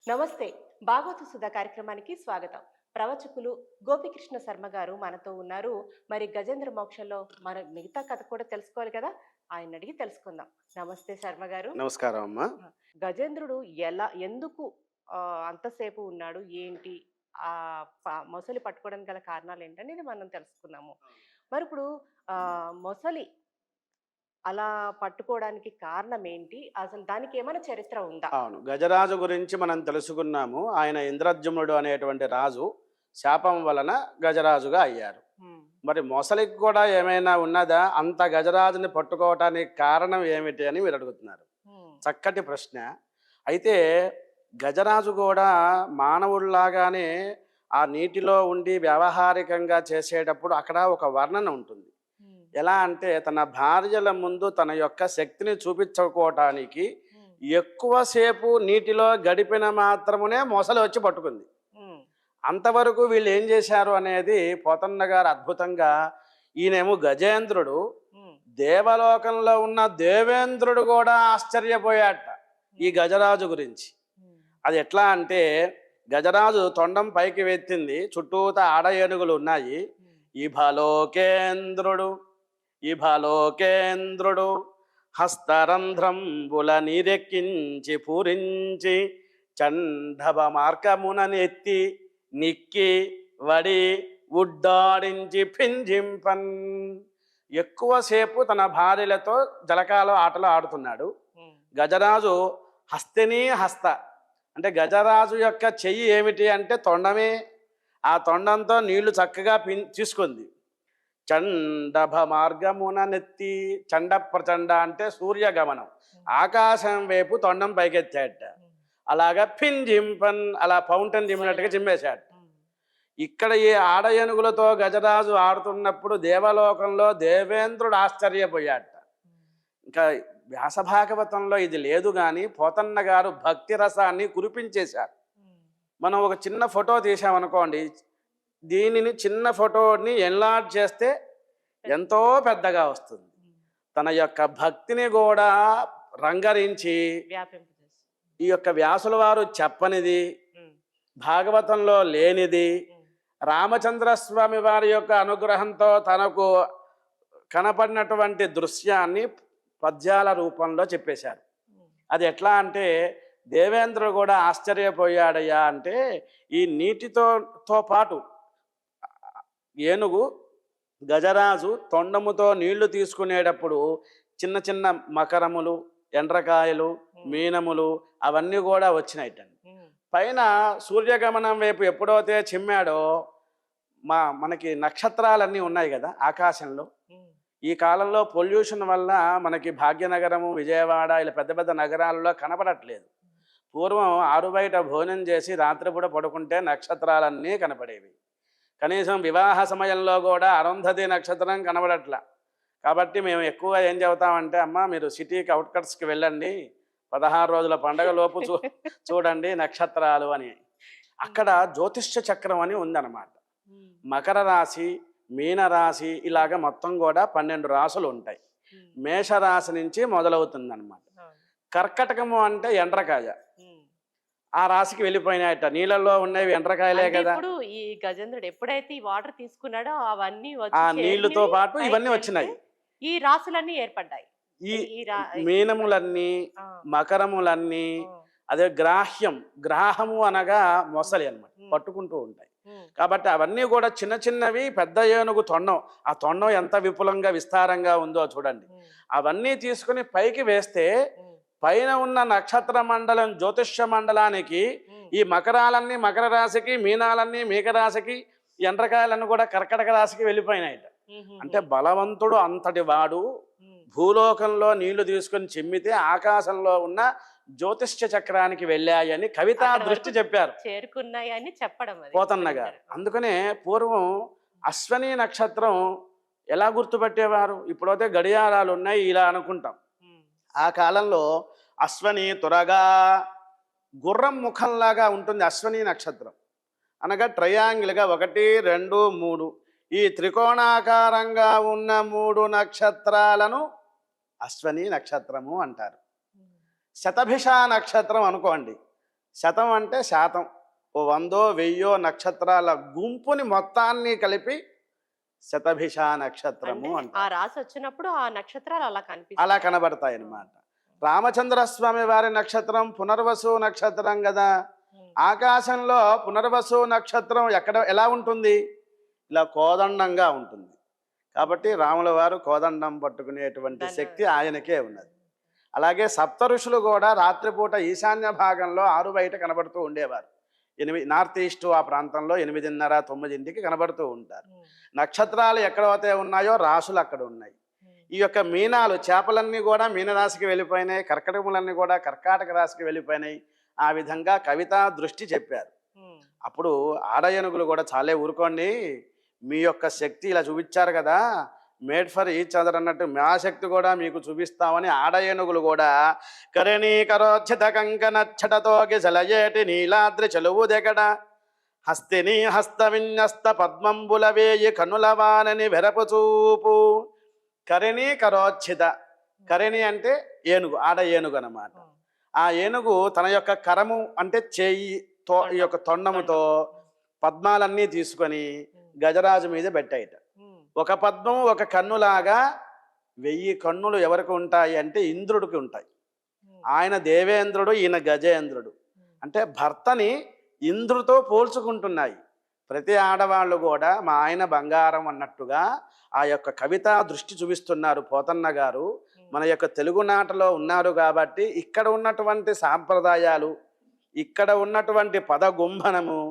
నమస్తే. భాగవత సుధా కార్యక్రమానికి స్వాగతం. ప్రవచకులు గోపికృష్ణ శర్మ గారు మనతో ఉన్నారు. మరి గజేంద్ర మోక్షంలో మన మిగతా కథ కూడా తెలుసుకోవాలి కదా! ఆయన్ని అడిగి తెలుసుకుందాం. నమస్తే శర్మ గారు. నమస్కారం అమ్మా. ఆ! గజేంద్రుడు ఎందుకు అంతసేపు ఉన్నాడు? ఏంటి? మొసలి పట్టుకోవడానికి గల కారణాలేంటనేది మనం తెలుసుకున్నాము. మరిప్పుడు మొసలి అలా పట్టుకోవడానికి కారణం ఏంటి? అసలు దానికేమైనా చరిత్ర ఉందా? అవును. గజరాజు గురించి మనం తెలుసుకున్నాము. ఆయన ఇంద్రద్యుమ్నుడు అనేటువంటి రాజు శాపం వలన గజరాజుగా అయ్యారు. హ్మ్. మరి మొసలికి కూడా ఏమైనా ఉన్నదా? అంత గజరాజుని పట్టుకోవటానికి కారణం ఏమిటి అని మీరు అడుగుతున్నారు. హ్మ్. చక్కటి ప్రశ్న. అయితే గజరాజు కూడా మానవుల్లాగానే ఆ నీటిలో ఉండి వ్యావహారికంగా చేసేటప్పుడు అక్కడ ఒక వర్ణన ఉంటుంది. హ్మ్. ఎలా అంటే తన భార్యల ముందు తన యొక్క శక్తిని చూపించుకోవటానికి హ్మ్. ఎక్కువసేపు నీటిలో గడిపిన మాత్రమునే మొసలి వచ్చి పట్టుకుంది. హ్మ్. అంతవరకు వీళ్ళు ఏం చేశారు అనేది పోతన్న గారు అద్భుతంగా, ఈయనేమో గజేంద్రుడు, హ్మ్. దేవలోకంలో ఉన్న దేవేంద్రుడు కూడా ఆశ్చర్యపోయాట ఈ గజరాజు గురించి. హ్మ్. అది ఎట్లా అంటే గజరాజు తొండం పైకి వెత్తింది, చుట్టూత ఆడ ఏనుగులు ఉన్నాయి. హ్మ్. ఇభలోకేంద్రుడు హస్తరంధ్రంబుల నీరెక్కించి పూరించి చండవ మార్గమున నెత్తి నిక్కి వడి ఉడ్డాడించి పింజింపన్. ఎక్కువసేపు తన భార్యలతో జలకాల ఆటలు ఆడుతున్నాడు. హ్మ్. గజరాజు హస్తిని హస్త అంటే గజరాజు యొక్క చెయ్యి ఏమిటి అంటే తొండమే. ఆ తొండంతో నీళ్లు చక్కగా తీసుకుంది. చండభ మార్గమున నెత్తి, చండ ప్రచండ అంటే సూర్యగమనం, ఆకాశం వైపు తొండం పైకెత్తాట. హ్మ్. అలాగా పింజింపన్, అలా ఫౌంటైన్ జిమ్మినట్టుగా జిమ్మేశాడు. హ్మ్. ఇక్కడ ఈ ఆడ ఏనుగులతో గజరాజు ఆడుతున్నప్పుడు దేవలోకంలో దేవేంద్రుడు ఆశ్చర్యపోయాట. ఇంకా వ్యాసభాగవతంలో ఇది లేదు కానీ పోతన్న గారు భక్తి రసాన్ని కురిపించేశారు. హ్మ్. మనం ఒక చిన్న ఫోటో తీసామనుకోండి, దీనిని చిన్న ఫోటోని ఎన్లార్జ్ చేస్తే ఎంతో పెద్దగా వస్తుంది. తన యొక్క భక్తిని కూడా రంగరించి వ్యాపింపజేసి. ఈ యొక్క వ్యాసుల వారు చెప్పనిది, హ్మ్. భాగవతంలో లేనిది, హ్మ్. రామచంద్రస్వామి వారి యొక్క అనుగ్రహంతో తనకు కనపడినటువంటి దృశ్యాన్ని పద్యాల రూపంలో చెప్పేశారు. హ్మ్. అది ఎట్లా అంటే దేవేంద్రుడు కూడా ఆశ్చర్యపోయాడయ్యా. అంటే ఈ నీటితో పాటు ఏనుగు గజరాజు తొండముతో నీళ్లు తీసుకునేటప్పుడు చిన్న చిన్న మకరములు, ఎండ్రకాయలు, మీనములు అవన్నీ కూడా వచ్చినాయిటండి. హ్మ్. పైన సూర్యగమనం వైపు ఎప్పుడైతే చిమ్మాడో మనకి నక్షత్రాలన్నీ ఉన్నాయి కదా ఆకాశంలో. హ్మ్. ఈ కాలంలో పొల్యూషన్ వల్ల మనకి భాగ్యనగరము, విజయవాడ ఇలా పెద్ద పెద్ద నగరాల్లో కనపడట్లేదు. పూర్వం ఆరు బయట భోజనం చేసి రాత్రిపూట పడుకుంటే నక్షత్రాలన్నీ కనపడేవి. కనీసం వివాహ సమయంలో కూడా అరుంధతి నక్షత్రం కనబడట్లా. కాబట్టి మేము ఎక్కువగా ఏం చెబుతామంటే, అమ్మ మీరు సిటీకి అవుట్కట్స్కి వెళ్ళండి, 16 రోజుల పండగ లోపు చూడండి నక్షత్రాలు అని. అక్కడ జ్యోతిష్య చక్రం అని ఉందన్నమాట. హ్మ్. మకర రాశి, మీనరాశి ఇలాగ మొత్తం కూడా 12 రాసులు ఉంటాయి. హ్మ్. మేషరాశి నుంచి మొదలవుతుందన్నమాట. అవును. కర్కటకము అంటే ఎండ్రకాయ. హ్మ్. ఆ రాశికి వెళ్ళిపోయినాయట. నీళ్ళల్లో ఉన్నవి ఎండ్రకాయలే అంటే కదా. ఇప్పుడు ఈ గజేంద్రుడు ఎప్పుడైతే ఈ వాటర్ తీసుకున్నాడో అవన్నీ ఆ వచ్చి నీళ్లతో చేరినవి పాటు పైకి ఇవన్నీ వెళ్తే వచ్చినాయి. ఈ రాసులన్నీ ఏర్పడ్డాయి. ఈ ఈ ఈ రా ఈ పై మీనములన్నీ, ఆ! మకరములన్నీ, ఆ! అదే గ్రాహ్యం, గ్రాహము అనగా హ్మ్. మొసలి అన్నమాట. హ్మ్. పట్టుకుంటూ ఉంటాయి. హ్మ్. కాబట్టి అవన్నీ కూడా చిన్న చిన్నవి. పెద్ద ఏనుగు తొండం, ఆ తొండం ఎంత విపులంగా విస్తారంగా ఉందో చూడండి. హ్మ్. అవన్నీ తీసుకుని పైకి వేస్తే హ్మ్. పైన ఉన్న నక్షత్ర మండలం, జ్యోతిష్య మండలానికి హ్మ్. ఈ మకరాలన్నీ మకర రాశికి, మీనాలన్నీ మీక రాశికి, ఎండ్రకాయలన్నీ కూడా కర్కటక రాశికి వెళ్ళిపోయినాయట. అంటే హుహుహు. బలవంతుడు అంతటి వాడు హ్మ్. భూలోకంలో నీళ్లు తీసుకుని చిమ్మితే ఆకాశంలో ఉన్న జ్యోతిష్య చక్రానికి వెళ్ళాయని కవితా అక్కడ వరకు దృష్టి చెప్పారు చేరుకున్నాయని చెప్పడం అది పోతన్న గారు. ముగించారు. అందుకనే పూర్వం అశ్వని నక్షత్రం ఎలా గుర్తుపట్టేవారు? ఇప్పుడైతే గడియారాలు ఉన్నాయి ఇలా అనుకుంటాం. హ్మ్. ఆ కాలంలో అశ్వని త్వరగా గుర్రం ముఖంలాగా ఉంటుంది అశ్వని నక్షత్రం. అనగా ట్రయాంగిల్గా 1, 2, 3 ఈ త్రికోణాకారంగా ఉన్న 3 నక్షత్రాలను అశ్వని నక్షత్రము అంటారు. హ్మ్. శతభిష నక్షత్రం అనుకోండి, శతం అంటే శాతం, ఓ 100 1000 నక్షత్రాల గుంపుని మొత్తాన్ని కలిపి శతభిష నక్షత్రము అంటే ఆ అంటారు. రాశి వచ్చినప్పుడు ఆ నక్షత్రాలు అలా అలా కనిపిస్తాయి. కనబడతాయి అన్నమాట. రామచంద్రస్వామి వారి నక్షత్రం పునర్వసు నక్షత్రం కదా. ఉమ్, ఆకాశంలో పునర్వసు నక్షత్రం ఎలా ఉంటుంది? ఇలా కోదండంగా ఉంటుంది. కాబట్టి రాముల వారు కోదండం పట్టుకునేటువంటి శక్తి ఆయనకే ఉన్నది. అలాగే సప్త ఋషులు కూడా రాత్రిపూట ఈశాన్య భాగంలో ఆరు బయట కనబడుతూ ఉండేవారు. నార్త్ ఈస్ట్ ఆ ప్రాంతంలో 8:30 9ంటికి కనబడుతూ ఉంటారు. ఉమ్, నక్షత్రాలు ఎక్కడైతే ఉన్నాయో రాసులు అక్కడ ఉన్నాయి. ఉమ్, ఈ యొక్క మీనాలు చేపలన్నీ కూడా మీనరాశికి వెళ్ళిపోయినాయి, కర్కటములన్నీ కూడా కర్కాటక రాశికి వెళ్ళిపోయినాయి. ఆ విధంగా కవితా దృష్టి చెప్పారు. ఉమ్, అప్పుడు ఆడ ఏనుగులు కూడా చాలే ఊరుకోండి, మీ యొక్క శక్తి ఇలా చూపించారు కదా, మేడ్ ఫర్ ఈచ్ అదర్ అన్నట్టు మా శక్తి కూడా మీకు చూపిస్తామని ఆడ ఏనుగులు కూడా కరణీకరోచ్చిత కంకణచ్చటతోకి జలయేటి నీలాద్రి చెలువు దెగడ హస్తిని హస్త విన్యస్త పద్మంబుల వేయి కనులవానని వెరపు చూపు. కరణీకరోచ్చిత, కరణి అంటే ఏనుగు, ఆడ ఏనుగు అన్నమాట. ఉమ్, ఆ ఏనుగు తన యొక్క కరము అంటే చేయితో, ఈ యొక్క తొండముతో పద్మాలన్నీ తీసుకొని గజరాజు మీద పెట్టాయిట. ఉమ్, ఒక పద్మం ఒక కన్నులాగా 1000 కన్నులు ఎవరికి ఉంటాయి అంటే ఇంద్రుడికి ఉంటాయి. ఉమ్, ఆయన దేవేంద్రుడు, ఈయన గజేంద్రుడు. అంటే భర్తని ఇంద్రుడితో పోల్చుకుంటున్నాయి. ప్రతి ఆడవాళ్ళు కూడా మా ఆయన బంగారం అన్నట్టుగా ఆ యొక్క కవితా దృష్టి చూపిస్తున్నారు పోతన్న గారు. మన యొక్క తెలుగు నాటలో ఉన్నారు కాబట్టి ఇక్కడ ఉన్నటువంటి సాంప్రదాయాలు, ఇక్కడ ఉన్నటువంటి పదగుంభనము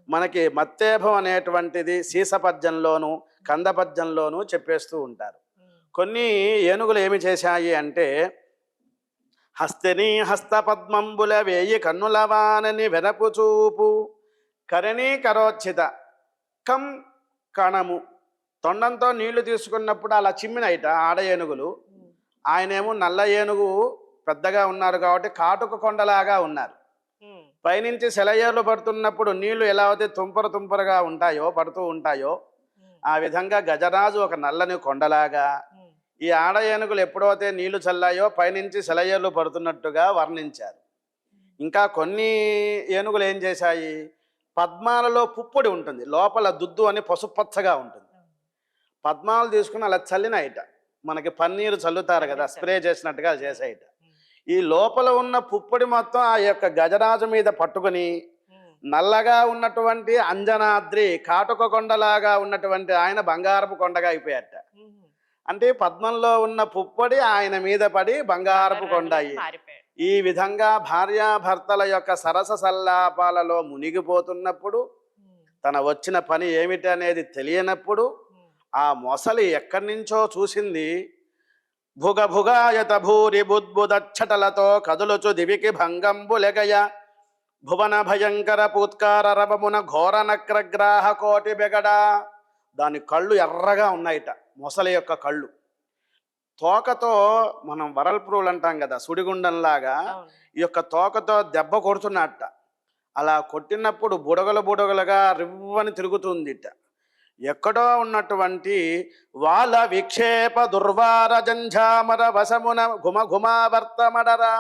మనకి మత్తేభం అనేటువంటిది సీసపద్యంలోను కందపద్యంలోనూ చెప్పేస్తూ ఉంటారు. కొన్ని ఏనుగులు ఏమి చేశాయి అంటే హస్తిని హస్త పద్మంబుల వేయి కన్నులవానని వెనపు చూపు. కరణీకరోచ్చిత, కం కణము, తొండంతో నీళ్లు తీసుకున్నప్పుడు అలా చిమ్మినైట ఆడ ఏనుగులు. ఆయనేమో నల్ల ఏనుగు పెద్దగా ఉన్నారు కాబట్టి కాటుక కొండలాగా ఉన్నారు. ఉమ్, పైనుంచి సెలయేర్లు పడుతున్నప్పుడు నీళ్లు ఎలా అయితే తుంపరగా ఉంటాయో, పడుతూ ఉంటాయో, ఉమ్, ఆ విధంగా గజరాజు ఒక నల్లని కొండలాగా, ఉమ్, ఈ ఆడ ఏనుగులు ఎప్పుడైతే నీళ్లు చల్లాయో పైనుంచి సెలయేర్లు పడుతున్నట్టుగా వర్ణించారు. ఇంకా కొన్ని ఏనుగులు ఏం చేశాయి, పద్మాలలో పుప్పొడి ఉంటుంది, లోపల దుద్దు అని పసుపచ్చగా ఉంటుంది. పద్మాలు తీసుకుని అలా చల్లినాయిట, మనకి పన్నీరు చల్లుతారు కదా, స్ప్రే చేసినట్టుగా చేసాయిట. ఈ లోపల ఉన్న పుప్పొడి మొత్తం ఆ యొక్క గజరాజు మీద పట్టుకుని ఉమ్, నల్లగా ఉన్నటువంటి అంజనాద్రి కాటుక కొండలాగా ఉన్నటువంటి ఆయన బంగారపు కొండగా అయిపోయాట. ఉమ్, అంటే పద్మంలో ఉన్న పుప్పొడి ఆయన మీద పడి బంగారపు కొండ అయ్యి. మారిపోయాడు. ఈ విధంగా భార్యాభర్తల యొక్క సరస సల్లాపాలలో మునిగిపోతున్నప్పుడు, ఉమ్, తన వచ్చిన పని ఏమిటి అనేది తెలియనప్పుడు ఉమ్, ఆ మొసలి ఎక్కడి నుంచో చూసింది. భుగ భుగాయత భూరి బుద్బుదచ్చటలతో కదులుచు దివికి భంగంబులెగయ భువన భయంకర పూత్కార రవమున ఘోర నక్రగ్రాహ కోటి బెగడ. దాని కళ్ళు ఎర్రగా ఉన్నాయిట, మొసలి యొక్క కళ్ళు. తోకతో మనం వరల్ప్రూలు అంటాం కదా, సుడిగుండంలాగా అవును. ఈ యొక్క తోకతో దెబ్బ కొడుతున్నట్ట. అలా కొట్టినప్పుడు బుడగలుగా రివ్వని తిరుగుతుందిట. ఎక్కడో ఉన్నటువంటి వాళ్ళ విక్షేప దుర్వార జంఝామర వశమున ఘుమఘుమావర్తమడరా.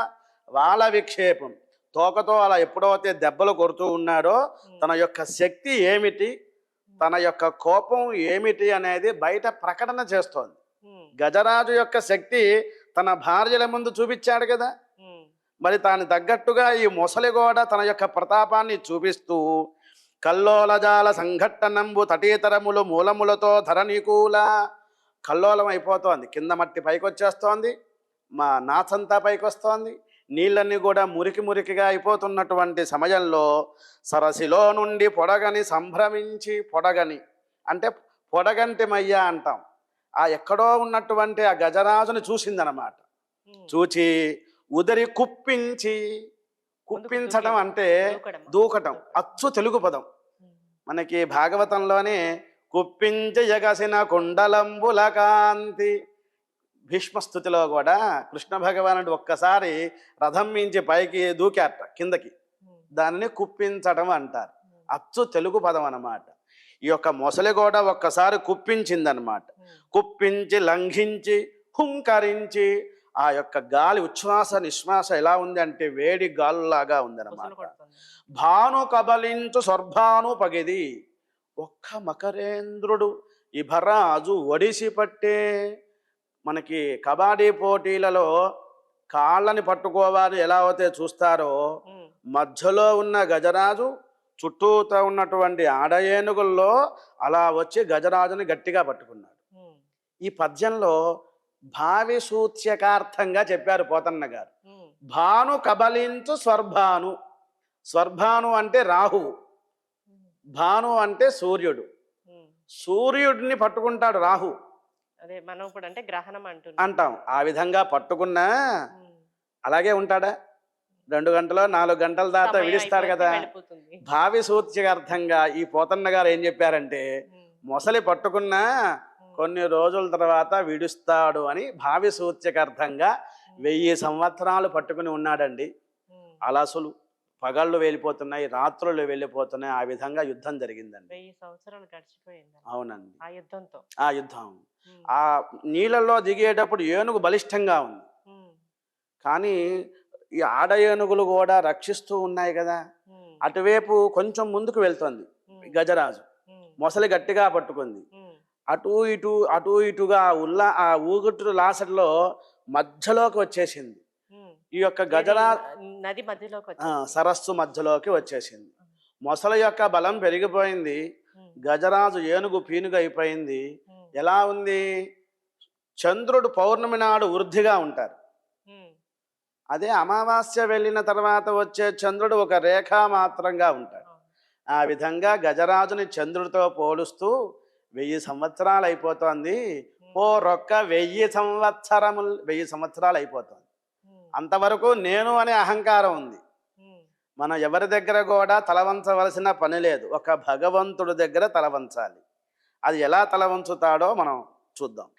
వాళ్ళ విక్షేపం, తోకతో అలా ఎప్పుడైతే దెబ్బలు కొడుతూ ఉన్నాడో తన యొక్క శక్తి ఏమిటి, తన యొక్క కోపం ఏమిటి అనేది బయట ప్రకటన చేస్తోంది. ఉమ్, గజరాజు యొక్క శక్తి తన భార్యల ముందు చూపించాడు కదా, ఉమ్, మరి తాను తగ్గట్టుగా ఈ మొసలి కూడా తన యొక్క ప్రతాపాన్ని చూపిస్తూ కల్లోలజాల సంఘట్టనంబు తటీతరములు మూలములతో ధరణికూల. కల్లోలం అయిపోతోంది, కింద మట్టి పైకి వచ్చేస్తోంది, మా నాచంతా పైకి వస్తోంది, నీళ్ళన్నీ కూడా మురికిగా అయిపోతున్నటువంటి సమయంలో సరసిలో నుండి పొడగని సంభ్రమించి, పొడగని అంటే పొడగంటిమయ్యా అంటాం, ఆ ఎక్కడో ఉన్నటువంటి ఆ గజరాజుని చూసిందనమాట. ఉమ్, చూచి ఉదరి కుప్పించడం అంటే దూకటం, అచ్చు తెలుగు పదం. మనకి భాగవతంలోనే కుప్పించి ఎగసిన కుండలంబుల కాంతి, భీష్మస్థుతిలో కూడా కృష్ణ భగవానుడు ఒక్కసారి రథం మించి పైకి దూకాట కిందకి, దానిని కుప్పించడం అంటారు. అచ్చు తెలుగు పదం అన్నమాట. ఈ యొక్క మొసలి కూడా ఒక్కసారి కుప్పించిందనమాట. కుప్పించి లంఘించి హుంకరించి ఆ యొక్క గాలి ఉచ్ఛ్వాస నిశ్వాస ఎలా ఉంది అంటే వేడి గాలులాగా బుసలు ఉందన్నమాట. కొడుతుంది. భాను కబలించు స్వర్భాను పగిది, ఒక్క మకరేంద్రుడు ఇభరాజు ఒడిసి పట్టే. మనకి కబడ్డీ పోటీలలో కాళ్ళని పట్టుకోవాలి ఎలా అయితే చూస్తారో, ఉమ్, మధ్యలో ఉన్న గజరాజు చుట్టూతో ఉన్నటువంటి ఆడ ఏనుగుల్లో అలా వచ్చి గజరాజుని గట్టిగా పట్టుకున్నాడు. ఉమ్, ఈ పద్యంలో భావి సూచ్యకార్థంగా చెప్పారు పోతన్న గారు. ఉమ్, భాను కబలించు స్వర్భాను. స్వర్భాను అంటే రాహువు, ఉమ్, భాను అంటే సూర్యుడు. ఉమ్. సూర్యుడిని పట్టుకుంటాడు రాహు అదే మనం ఇప్పుడు అంటే గ్రహణం అంటున్నాం. అంటాం. ఆ విధంగా పట్టుకున్నా ఉమ్, అలాగే ఉంటాడా? 2 గంటలో 4 గంటల దాకా సమయం విడిస్తాడు అయిపోతే కదా. వెళ్ళిపోతుంది. భావి సూచ్యకార్థంగా ఈ పోతన్న గారు ఏం చెప్పారంటే, ఉమ్, మొసలి పట్టుకున్నా ఉమ్, కొన్ని రోజుల తర్వాత విడుస్తాడు అని భావి సూచ్యకార్థంగా 1000 సంవత్సరాలు పట్టుకుని ఉన్నాడండి. ఉమ్. అలసులు పగళ్ళు వెళ్ళిపోతున్నాయి, రాత్రులు వెళ్ళిపోతున్నాయి. ఆ విధంగా యుద్ధం జరిగిందండి. 1000 సంవత్సరాలు గడిచిపోయింది అవునండి. ఆ యుద్ధంతో. ఆ యుద్ధం ఉమ్, ఆ నీళ్ళల్లో దిగేటప్పుడు ఏనుగు బలిష్టంగా ఉంది, ఉమ్, కానీ ఈ ఆడ ఏనుగులు కూడా రక్షిస్తూ ఉన్నాయి కదా. ఉమ్, అటువైపు కొంచెం ముందుకు వెళ్తుంది ఉమ్, గజరాజు, ఉమ్, మొసలి గట్టిగా పట్టుకుంది. ఉమ్, అటు ఇటుగా ఆ ఊగుట్టు లాసట్లో మధ్యలోకి వచ్చేసింది. ఉమ్. ఈ యొక్క గజరా నది మధ్యలోకి ఆ, వచ్చేసింది. సరస్సు మధ్యలోకి వచ్చేసింది. మొసలి యొక్క బలం పెరిగిపోయింది, ఉమ్, గజరాజు ఏనుగు పీనుగు అయిపోయింది. ఉమ్, ఎలా ఉంది? చంద్రుడు పౌర్ణమి నాడు వృద్ధిగా ఉంటారు, ఉమ్, అదే అమావాస్య వెళ్ళిన తర్వాత వచ్చే చంద్రుడు ఒక రేఖా మాత్రంగా ఉంటాడు. అవును. ఆ విధంగా గజరాజుని చంద్రుడితో పోలుస్తూ 1000 సంవత్సరాలు అయిపోతుంది. రొక్క 1000 సంవత్సరములు 1000 సంవత్సరాలు అయిపోతుంది. ఉమ్, అంతవరకు నేను అనే అహంకారం ఉంది. ఉమ్. మనం ఎవరి దగ్గర కూడా తలవంచవలసిన పని లేదు, ఒక భగవంతుడి దగ్గర తలవంచాలి. అది ఎలా తలవంచుతాడో మనం చూద్దాం.